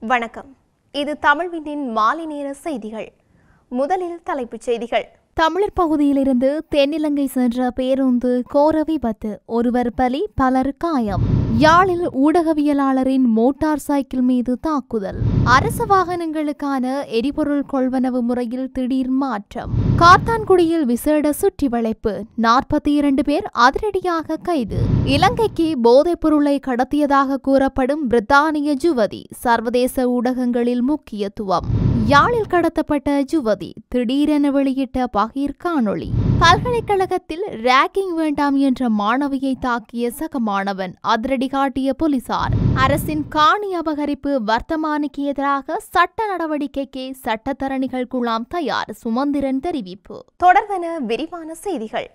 வணக்கம். இது தமிழ்வினின் மாலை நேர செய்திகள். முதலில் தலைப்புச் செய்திகள். தமிழர் பகுதியிலிருந்து தென்னிலங்கை சென்ற பேருந்து கோர விபத்து, ஒருவர் பலி, பலர் காயம். யாழில் ஊடகவியலாளரின் மோட்டார் சைக்கிள் மீது தாக்குதல். அரசு வாகனங்களுக்கான எரிபொருள் கொள்வனவு முறையில் திடீர் மாற்றம். காத்தான்குடியில் விசேட சுற்றி வளைப்பு, 42 பேர் அதிரடியாக கைது. இலங்கைக்கு போதைப் பொருளை கடத்தியதாக கூறப்படும் பிரித்தானிய யுவதி சர்வதேச ஊடகங்களில் முக்கியத்துவம். யாழில் கடத்தப்பட்ட யுவதி திடீரென வெளியிட்ட பகீர் காணொளி. பல்கலைக்கழகத்தில் ராக்கிங் வேண்டாம் என்ற மாணவியை தாக்கிய சக மாணவன், அதிரடி காட்டிய போலீசார். அரசின் காணி அபகரிப்பு வர்த்தமானிக்கு எதிராக சட்ட நடவடிக்கைக்கு சட்டத்தரணிகள் குழாம் தயார், சுமந்திரன் தெரிவிப்பு. தொடர்வன விரிவான செய்திகள்.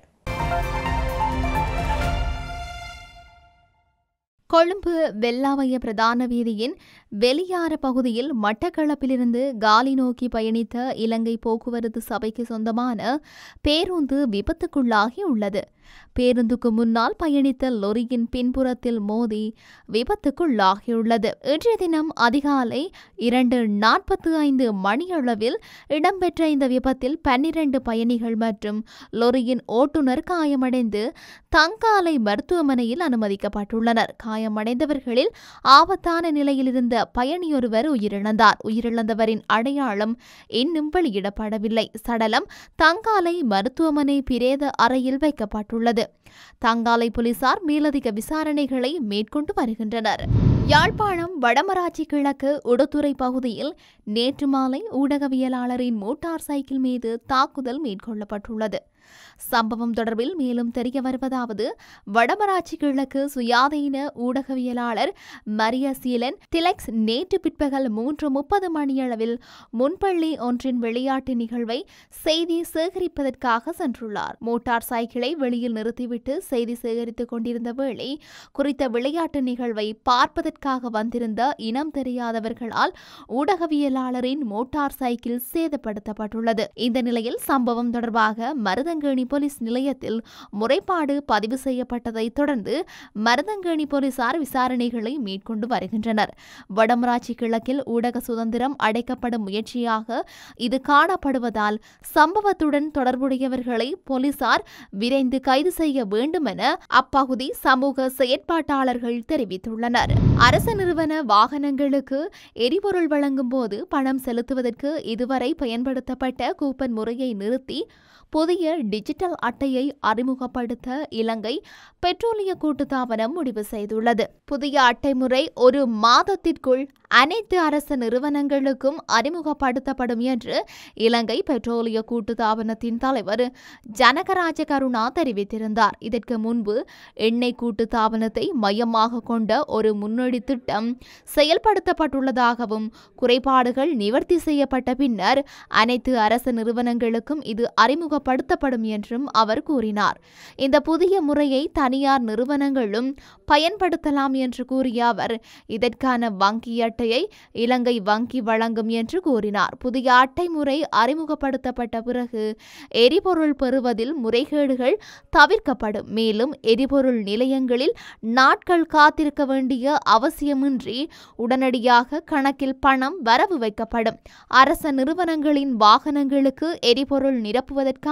கொழும்பு வெள்ளாவைய பிரதான வீதியின் வெளியாறு பகுதியில் மட்டக்களப்பிலிருந்து காலி நோக்கி பயணித்த இலங்கை போக்குவரத்து சபைக்கு சொந்தமான பேருந்து விபத்துக்குள்ளாகியுள்ளது. பேருந்துக்கு முன்னால் பயணித்த லொரியின் பின்புறத்தில் மோதி விபத்துக்குள்ளாகியுள்ளது. இன்றைய தினம் அதிகாலை 2:45 மணியளவில் இடம்பெற்ற இந்த விபத்தில் 12 பயணிகள் மற்றும் லொரியின் ஓட்டுநர் காயமடைந்து தங்காலை மருத்துவமனையில் அனுமதிக்கப்பட்டுள்ளனர். காயமடைந்தவர்களில் ஆபத்தான நிலையில் இருந்த பயணியொருவர் உயிரிழந்தார். உயிரிழந்தவரின் அடையாளம் இன்னும் வெளியிடப்படவில்லை. சடலம் தங்காலை மருத்துவமனை பிரேத அறையில் வைக்கப்பட்டுள்ளது. தங்காலை போலீசார் மேலதிக விசாரணைகளை மேற்கொண்டு வருகின்றனர். யாழ்ப்பாணம் வடமராட்சி கிழக்கு உடுத்துறை பகுதியில் நேற்று மாலை ஊடகவியலாளரின் மோட்டார் சைக்கிள் மீது தாக்குதல் மேற்கொள்ளப்பட்டுள்ளது. சம்பவம் தொடர்பில் மேலும் தெரிய வருவதாவது, வடமராட்சி கிழக்கு சுயாதீன ஊடகவியலாளர் மரியசீலன் திலக்ஸ் நேற்று பிற்பகல் 3:30 மணியளவில் முன்பள்ளி ஒன்றின் விளையாட்டு நிகழ்வை செய்தி சேகரிப்பதற்காக சென்றுள்ளார். மோட்டார் சைக்கிளை வெளியில் நிறுத்திவிட்டு செய்தி சேகரித்துக் கொண்டிருந்த வேளை குறித்த விளையாட்டு நிகழ்வை பார்ப்பதற்காக வந்திருந்த இனம் தெரியாதவர்களால் ஊடகவியலாளரின் மோட்டார் சைக்கிள் சேதப்படுத்தப்பட்டுள்ளது. இந்த நிலையில் சம்பவம் தொடர்பாக மருதங்கேணி போலீஸ் நிலையத்தில் முறைப்பாடு பதிவு செய்யப்பட்டதை தொடர்ந்து மருதங்கேணி போலீசார் விசாரணைகளை மேற்கொண்டு வருகின்றனர். வடமராட்சி கிழக்கில் ஊடக சுதந்திரம் அடைக்கப்படும் முயற்சியாக இது காணப்படுவதால் சம்பவத்துடன் தொடர்புடையவர்களை போலீசார் விரைந்து கைது செய்ய வேண்டும் என அப்பகுதி சமூக செயற்பாட்டாளர்கள் தெரிவித்துள்ளனர். அரசு நிறுவன வாகனங்களுக்கு எரிபொருள் வழங்கும் போது பணம் செலுத்துவதற்கு இதுவரை பயன்படுத்தப்பட்ட கூப்பன் முறையை நிறுத்தி புதிய டிஜிட்டல் அட்டையை அறிமுகப்படுத்த இலங்கை பெட்ரோலிய கூட்டுத்தாபனம் முடிவு செய்துள்ளது. புதிய அட்டை முறை ஒரு மாதத்திற்குள் அனைத்து அரசு நிறுவனங்களுக்கும் அறிமுகப்படுத்தப்படும் என்று இலங்கை பெட்ரோலிய கூட்டுத்தாபனத்தின் தலைவர் ஜனகராஜ கருணா தெரிவித்திருந்தார். இதற்கு முன்பு எண்ணெய் கூட்டுத்தாபனத்தை மையமாக கொண்ட ஒரு முன்னோடி திட்டம் செயல்படுத்தப்பட்டுள்ளதாகவும் குறைபாடுகள் நிவர்த்தி செய்யப்பட்ட பின்னர் அனைத்து அரசு நிறுவனங்களுக்கும் இது அறிமுகப்படுத்தப்படும் என்றும் அவர் கூறினார். இந்த புதிய முறையை தனியார் நிறுவனங்களும் பயன்படுத்தலாம் என்று கூறிய அவர், இதற்கான வங்கி அட்டையை இலங்கை வங்கி வழங்கும் என்று கூறினார். புதிய அட்டை முறை அறிமுகப்படுத்தப்பட்ட பிறகு எரிபொருள் பெறுவதில் முறைகேடுகள் தவிர்க்கப்படும். மேலும் எரிபொருள் நிலையங்களில் நாட்கள் காத்திருக்க வேண்டிய அவசியமின்றி உடனடியாக கணக்கில் பணம் வரவு வைக்கப்படும். அரச நிறுவனங்களின் வாகனங்களுக்கு எரிபொருள் நிரப்புவதற்கான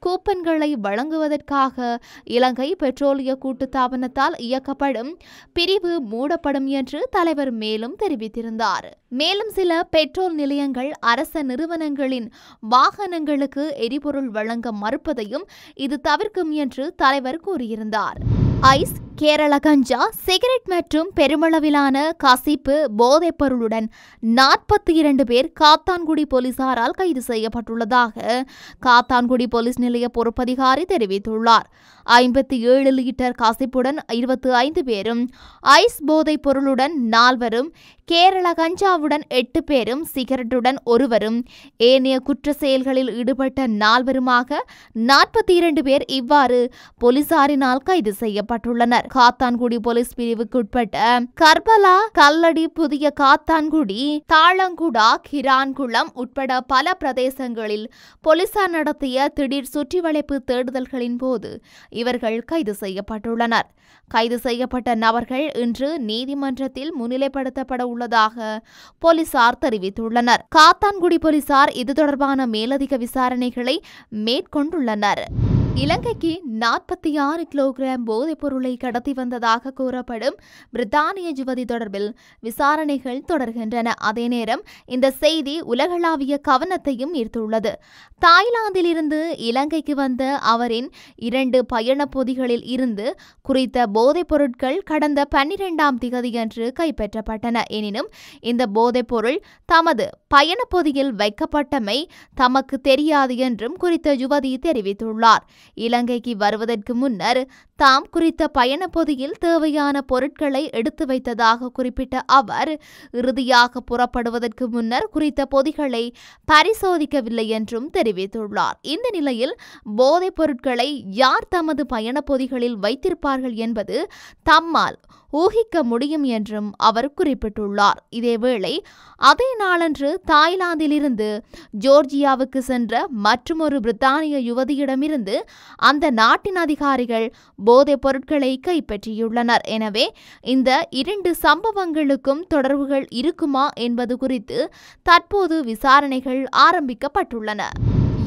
கூப்பன்களை வழங்குவதற்காக இலங்கை பெட்ரோலிய கூட்டுத்தாபனத்தால் இயக்கப்படும் பிரிவு மூடப்படும் என்று தலைவர் மேலும் தெரிவித்திருந்தார். மேலும் சில பெட்ரோல் நிலையங்கள் அரச நிறுவனங்களின் வாகனங்களுக்கு எரிபொருள் வழங்க மறுப்பதையும் இது தவிர்க்கும் என்று தலைவர் கூறியிருந்தார். ஐஸ், கேரள கஞ்சா, சிகரெட் மற்றும் பெருமளவிலான கசிப்பு போதைப் பொருளுடன் 42 பேர் காத்தான்குடி போலீசாரால் கைது செய்யப்பட்டுள்ளதாக காத்தான்குடி போலீஸ் நிலைய பொறுப்பதிகாரி தெரிவித்துள்ளார். 57 லிட்டர் கசிப்புடன் 25 பேரும், ஐஸ் போதைப் பொருளுடன் 4 கேரள கஞ்சாவுடன் 8 பேரும், சிகரெட்டுடன் 1 ஏனைய குற்ற செயல்களில் ஈடுபட்ட 4 42 பேர் இவ்வாறு போலீசாரினால் கைது செய்யப்பட்டனர். செய்யப்பட்டுள்ளனர். காத்தான்குடி போலீஸ் பிரிவுக்குட்பட்ட கர்பலா, கல்லடி, புதிய காத்தான்குடி, தாளங்குடா, கிரான்குளம் உட்பட பல பிரதேசங்களில் போலீசார் நடத்திய திடீர் சுற்றிவளைப்பு தேடுதல்களின் போது இவர்கள் கைது செய்யப்பட்டுள்ளனர். கைது செய்யப்பட்ட நபர்கள் இன்று நீதிமன்றத்தில் முன்னிலைப்படுத்தப்பட உள்ளதாக போலீசார் தெரிவித்துள்ளனர். காத்தான்குடி போலீசார் இது தொடர்பான மேலதிக விசாரணைகளை மேற்கொண்டுள்ளனர். இலங்கைக்கு 46 கிலோகிராம் போதைப் பொருளை கடத்தி வந்ததாக கூறப்படும் பிரித்தானிய யுவதி தொடர்பில் விசாரணைகள் தொடர்கின்றன. அதே நேரம் இந்த செய்தி உலகளாவிய கவனத்தையும் ஈர்த்துள்ளது. தாய்லாந்திலிருந்து இலங்கைக்கு வந்த அவரின் 2 பயணப் பொதிகளில் இருந்து குறித்த போதைப் பொருட்கள் கடந்த 12ஆம் திகதியன்று கைப்பற்றப்பட்டன. எனினும் இந்த போதைப் பொருள் தமது பயணப் பொதியில் வைக்கப்பட்டமை தமக்கு தெரியாது என்றும் குறித்த யுவதி தெரிவித்துள்ளார். இலங்கைக்கு வருவதற்கு முன்னர் தாம் குறித்த பயணப் பொதியில் தேவையான பொருட்களை எடுத்து வைத்ததாக குறிப்பிட்ட அவர் இறுதியாக புறப்படுவதற்கு முன்னர் குறித்த பொதிகளை பரிசோதிக்கவில்லை என்றும் தெரிவித்துள்ளார். இந்த நிலையில் போதைப் பொருட்களை யார் தமது பயணப் பொதிகளில் வைத்திருப்பார்கள் என்பது தம்மால் ஊகிக்க முடியும் என்றும் அவர் குறிப்பிட்டுள்ளார். இதேவேளை அதே நாளன்று தாய்லாந்திலிருந்து ஜோர்ஜியாவுக்கு சென்ற மற்றொரு பிரித்தானிய யுவதியிடமிருந்து அந்த நாட்டின் அதிகாரிகள் போதைப் பொருட்களை கைப்பற்றியுள்ளனர். எனவே இந்த 2 சம்பவங்களுக்கும் தொடர்புகள் இருக்குமா என்பது குறித்து தற்போது விசாரணைகள் ஆரம்பிக்கப்பட்டுள்ளன.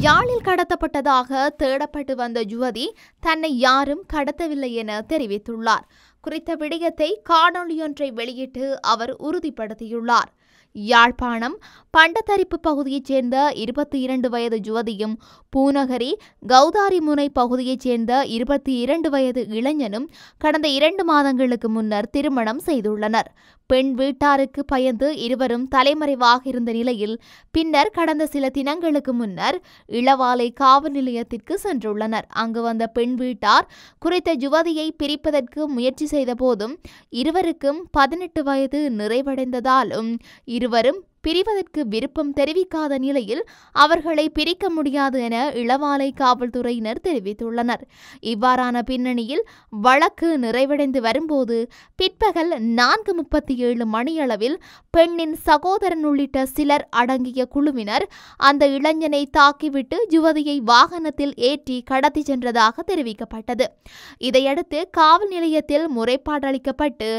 யாழில் கடத்தப்பட்டதாக தேடப்பட்டு வந்த யுவதி தன்னை யாரும் கடத்தவில்லை என தெரிவித்துள்ளார். குறித்த விடயத்தை காணொளியொன்றை வெளியிட்டு அவர் உறுதிப்படுத்தியுள்ளார். யாழ்ப்பாணம் பண்டத்தரிப்பு பகுதியைச் சேர்ந்த 22 வயது யுவதியும் பூநகரி கௌதாரிமுனை பகுதியைச் சேர்ந்த 22 வயது இளைஞனும் கடந்த 2 மாதங்களுக்கு முன்னர் திருமணம் செய்துள்ளனர். பெண் வீட்டாருக்கு பயந்து இருவரும் தலைமறைவாக இருந்த நிலையில் பின்னர் கடந்த சில தினங்களுக்கு முன்னர் இளவாலை காவல் நிலையத்திற்கு சென்றுள்ளனர். அங்கு வந்த பெண் வீட்டார் குறித்த யுவதியை பிரிப்பதற்கு முயற்சி செய்த போதும் இருவருக்கும் 18 வயது நிறைவடைந்ததாலும் இருவரும் பிரிவதற்கு விருப்பம் தெரிவிக்காத நிலையில் அவர்களை பிரிக்க முடியாது என இளவாலை காவல்துறையினர் தெரிவித்துள்ளனர். இவ்வாறான பின்னணியில் வழக்கு நிறைவடைந்து வரும்போது பிற்பகல் 4:37 மணியளவில் பெண்ணின் சகோதரன் உள்ளிட்ட சிலர் அடங்கிய குழுவினர் அந்த இளைஞனை தாக்கிவிட்டு யுவதியை வாகனத்தில் ஏற்றி கடத்தி சென்றதாக தெரிவிக்கப்பட்டது. இதையடுத்து காவல் நிலையத்தில் முறைப்பாடு அளிக்கப்பட்டு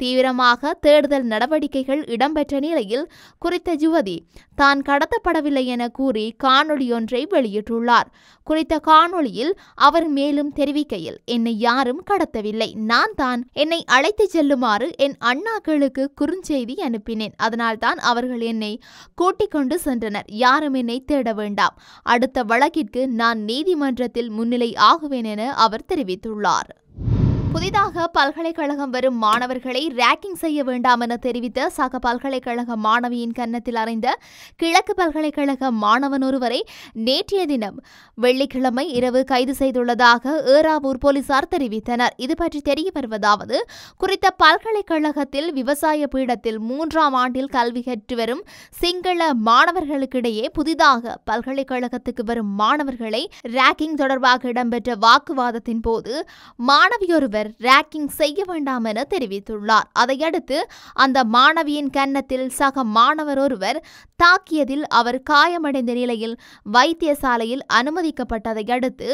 தீவிரமாக தேடுதல் நடவடிக்கைகள் இடம்பெற்ற நிலையில் குறித்த யுவதி தான் கடத்தப்படவில்லை என கூறி காணொளியொன்றை வெளியிட்டுள்ளார். குறித்த காணொளியில் அவர் மேலும் தெரிவிக்கையில், என்னை யாரும் கடத்தவில்லை, நான் தான் என்னை அழைத்து செல்லுமாறு என் அண்ணாக்களுக்கு குறுஞ்செய்தி அனுப்பினேன். அதனால்தான் அவர்கள் என்னை கூட்டிக் கொண்டு சென்றனர். யாரும் என்னை தேட வேண்டாம். அடுத்த வழக்கிற்கு நான் நீதிமன்றத்தில் முன்னிலை ஆகுவேன் என அவர் தெரிவித்துள்ளார். புதிதாக பல்கலைக்கழகம் வரும் மாணவர்களை ரேக்கிங் செய்ய வேண்டாம் என தெரிவித்த சக பல்கலைக்கழக மாணவியின் கன்னத்தில் அறைந்த கிழக்கு பல்கலைக்கழக மாணவன் ஒருவரை நேற்றைய தினம் வெள்ளிக்கிழமை இரவு கைது செய்துள்ளதாக ஏறாவூர் போலீசார் தெரிவித்தனர். இதுபற்றி தெரிய வருவதாவது, குறித்த பல்கலைக்கழகத்தில் விவசாய பீடத்தில் 3ஆம் ஆண்டில் கல்வி கற்று வரும் சிங்கள மாணவர்களுக்கிடையே புதிதாக பல்கலைக்கழகத்துக்கு வரும் மாணவர்களை ரேக்கிங் தொடர்பாக இடம்பெற்ற வாக்குவாதத்தின் போது மாணவியொருவர் ரேக்கிங் செய்ய வேண்டாம் என தெரிவித்துள்ளார். அதையடுத்து அந்த மாணவியின் கன்னத்தில் சக மாணவர் ஒருவர் தாக்கியதில் அவர் காயமடைந்த நிலையில் வைத்தியசாலையில் அனுமதிக்கப்பட்டதை அடுத்து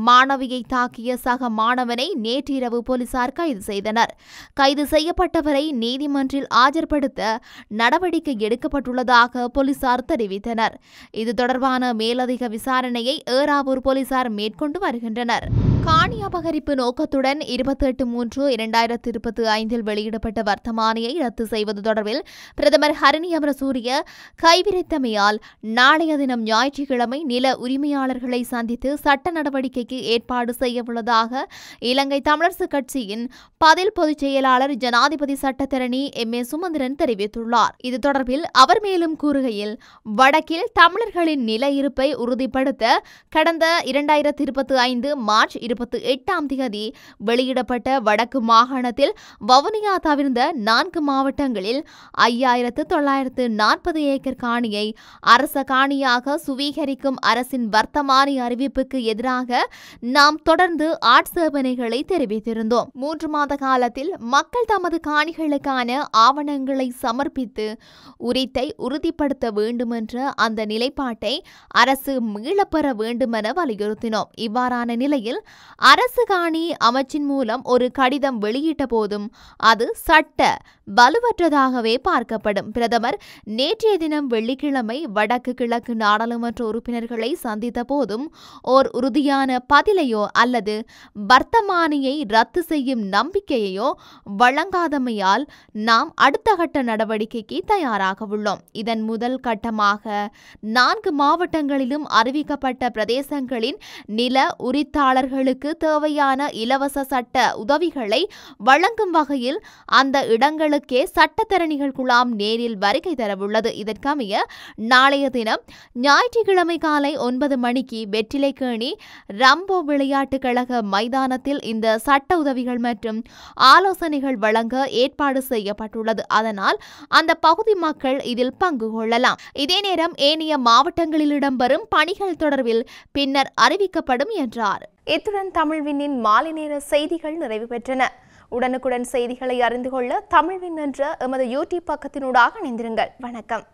மாணவியை தாக்கிய சக மாணவனை நேற்றிரவு போலீசார் கைது செய்தனர். கைது செய்யப்பட்டவரை நீதிமன்றில் ஆஜர்படுத்த நடவடிக்கை எடுக்கப்பட்டுள்ளதாக போலீசார் தெரிவித்தனர். இது தொடர்பான மேலதிக விசாரணையை ஏறாவூர் போலீசார் மேற்கொண்டு வருகின்றனர். காணி அபகரிப்பு நோக்கத்துடன் 28/3/2025 வெளியிடப்பட்ட வர்த்தமானியை ரத்து செய்வது தொடர்பில் பிரதமர் ஹரணி அமரசூரிய கைவிரித்தமையால் நாளைய தினம் ஞாயிற்றுக்கிழமை நில உரிமையாளர்களை சந்தித்து சட்ட நடவடிக்கைக்கு ஏற்பாடு செய்யவுள்ளதாக இலங்கை தமிழரசுக் கட்சியின் பதில் பொதுச் செயலாளர் ஜனாதிபதி சட்டத்தரணி M.A. சுமந்திரன் தெரிவித்துள்ளார். இது தொடர்பில் அவர் மேலும் கூறுகையில், வடக்கில் தமிழர்களின் நில இருப்பை உறுதிப்படுத்த கடந்த 2025 மார்ச் 28ஆம் தேதி வெளியிடப்பட்ட வடக்கு மாகாணத்தில் வவுனியா தவிர்ந்த 4 மாவட்டங்களில் 5940 ஏக்கர் காணியை அரச காணியாக சுவீகரிக்கும் அரசின் வர்த்தமானி அறிவிப்புக்கு எதிராக நாம் தொடர்ந்து ஆட்சேபனைகளை தெரிவித்திருந்தோம். 3 மாத காலத்தில் மக்கள் தமது காணிகளுக்கான ஆவணங்களை சமர்ப்பித்து உரித்தை உறுதிப்படுத்த வேண்டும் என்ற அந்த நிலைப்பாட்டை அரசு மீளப்பெற வேண்டுமென வலியுறுத்தினோம். இவ்வாறான நிலையில் அரசு காணி அமைச்சின் மூலம் ஒரு கடிதம் வெளியிட்ட போதும் அது சட்ட வலுவற்றதாகவே பார்க்கப்படும். பிரதமர் நேற்றைய தினம் வெள்ளிக்கிழமை வடக்கு கிழக்கு நாடாளுமன்ற உறுப்பினர்களை சந்தித்த போதும் ஓர் உறுதியான பதிலையோ அல்லது வர்த்தமானியை ரத்து செய்யும் நம்பிக்கையையோ வழங்காதமையால் நாம் அடுத்த கட்ட நடவடிக்கைக்கு தயாராக உள்ளோம். இதன் முதல் கட்டமாக 4 மாவட்டங்களிலும் அறிவிக்கப்பட்ட பிரதேசங்களின் நில உரித்தாளர்களுக்கு தேவையான இலவச சட்ட உதவிகளை வழங்கும் வகையில் அந்த இடங்களுக்கே சட்டத்தரணிகள் குழாம் நேரில் வருகை தரவுள்ளது. இதற்கமைய நாளைய தினம் ஞாயிற்றுக்கிழமை காலை 9 மணிக்கு வெற்றிலைக்கேணி ரம்போ விளையாட்டுக் கழக மைதானத்தில் இந்த சட்ட உதவிகள் மற்றும் ஆலோசனைகள் வழங்க ஏற்பாடு செய்யப்பட்டுள்ளது. அதனால் அந்த பகுதி மக்கள் இதில் பங்கு கொள்ளலாம். இதே நேரம் ஏனைய மாவட்டங்களில் இடம்பெறும் பணிகள் தொடர்பில் பின்னர் அறிவிக்கப்படும் என்றார். இத்துடன் தமிழ்வினின் மாலை நேர செய்திகள் நிறைவு பெற்றன. உடனுக்குடன் செய்திகளை அறிந்து கொள்ள தமிழ்வின் என்ற எமது யூடியூப் பக்கத்தினூடாக இணைந்திருங்கள். வணக்கம்.